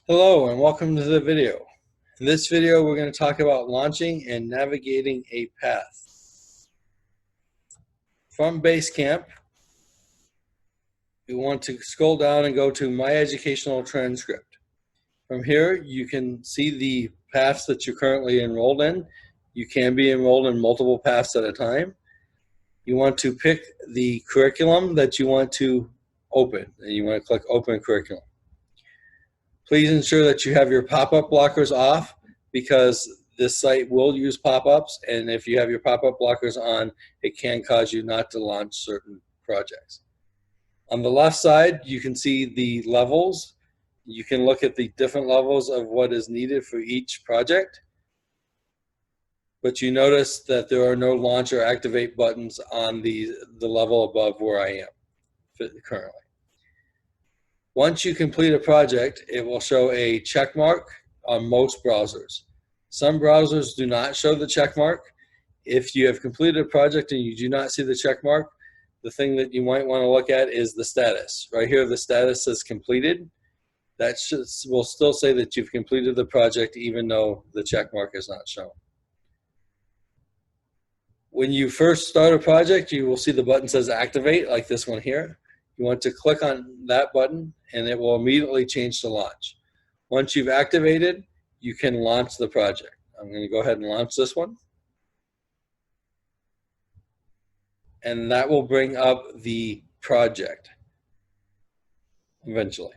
Hello and welcome to the video. In this video, we're going to talk about launching and navigating a path. From Basecamp, you want to scroll down and go to My Educational Transcript. From here, you can see the paths that you're currently enrolled in. You can be enrolled in multiple paths at a time. You want to pick the curriculum that you want to open, and you want to click Open Curriculum. Please ensure that you have your pop-up blockers off because this site will use pop-ups, and if you have your pop-up blockers on, it can cause you not to launch certain projects. On the left side, you can see the levels. You can look at the different levels of what is needed for each project, but you notice that there are no launch or activate buttons on the level above where I am currently. Once you complete a project, it will show a check mark on most browsers. Some browsers do not show the check mark. If you have completed a project and you do not see the check mark, the thing that you might want to look at is the status. Right here, the status says completed. That will still say that you've completed the project even though the check mark is not shown. When you first start a project, you will see the button says activate, like this one here. You want to click on that button and it will immediately change to launch. Once you've activated, you can launch the project. I'm going to go ahead and launch this one. And that will bring up the project eventually.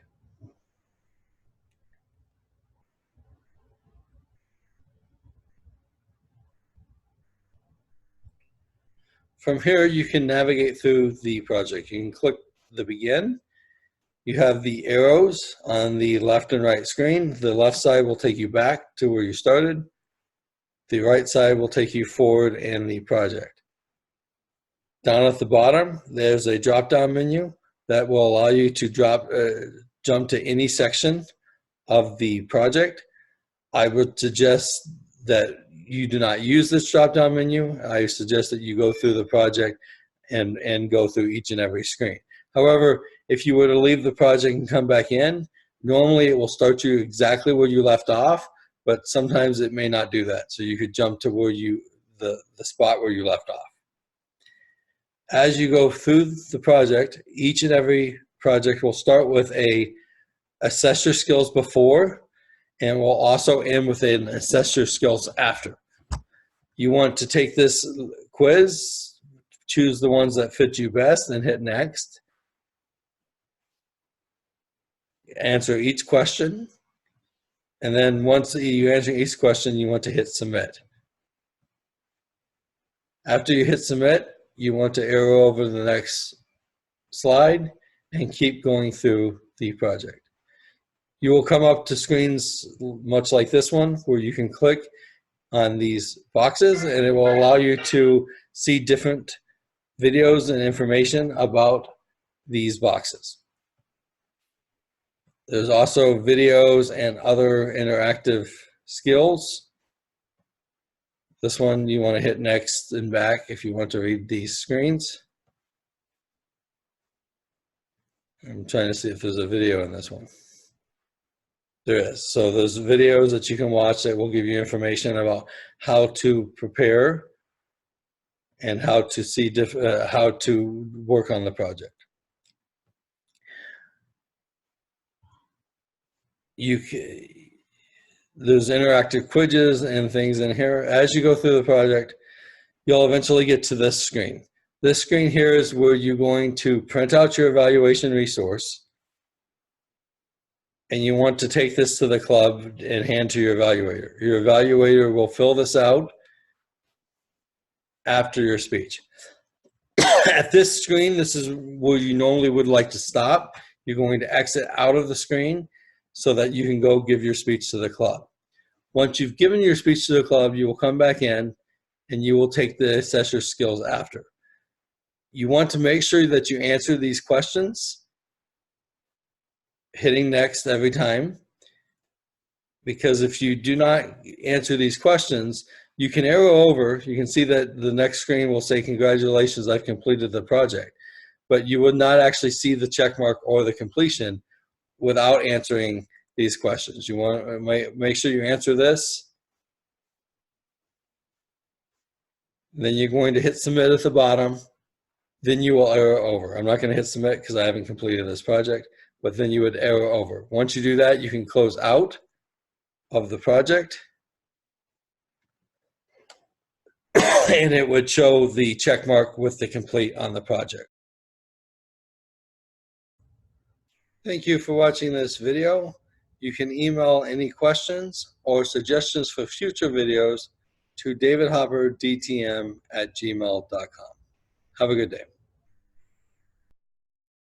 From here, you can navigate through the project. You can click the begin. You have the arrows on the left and right screen. The left side will take you back to where you started. The right side will take you forward in the project. Down at the bottom, there's a drop-down menu that will allow you to jump to any section of the project. I would suggest that you do not use this drop-down menu. I suggest that you go through the project and go through each and every screen. However, if you were to leave the project and come back in, normally it will start you exactly where you left off, but sometimes it may not do that. So you could jump to where the spot where you left off. As you go through the project, each and every project will start with a assess your skills before and will also end with an assess your skills after. You want to take this quiz, choose the ones that fit you best, and hit next. Answer each question, and then once you answer each question, you want to hit submit. After you hit submit, you want to arrow over to the next slide and keep going through the project. You will come up to screens much like this one where you can click on these boxes and it will allow you to see different videos and information about these boxes. There's also videos and other interactive skills. This one you want to hit next and back if you want to read these screens. I'm trying to see if there's a video in this one. There is. So there's videos that you can watch that will give you information about how to prepare and how to see how to work on the project. There's interactive quizzes and things in here. As you go through the project, you'll eventually get to this screen. This screen here is where you're going to print out your evaluation resource, and you want to take this to the club and hand to your evaluator. Your evaluator will fill this out after your speech. At this screen, this is where you normally would like to stop. You're going to exit out of the screen so that you can go give your speech to the club. Once you've given your speech to the club, you will come back in and you will take the assess your skills after. You want to make sure that you answer these questions, hitting next every time, because if you do not answer these questions, you can arrow over. You can see that the next screen will say, congratulations, I've completed the project. But you would not actually see the check mark or the completion without answering these questions. You want to make sure you answer this. Then you're going to hit submit at the bottom. Then you will arrow over. I'm not going to hit submit because I haven't completed this project, but then you would arrow over. Once you do that, you can close out of the project, and it would show the check mark with the complete on the project. Thank you for watching this video. You can email any questions or suggestions for future videos to davidhopperdtm@gmail.com. Have a good day.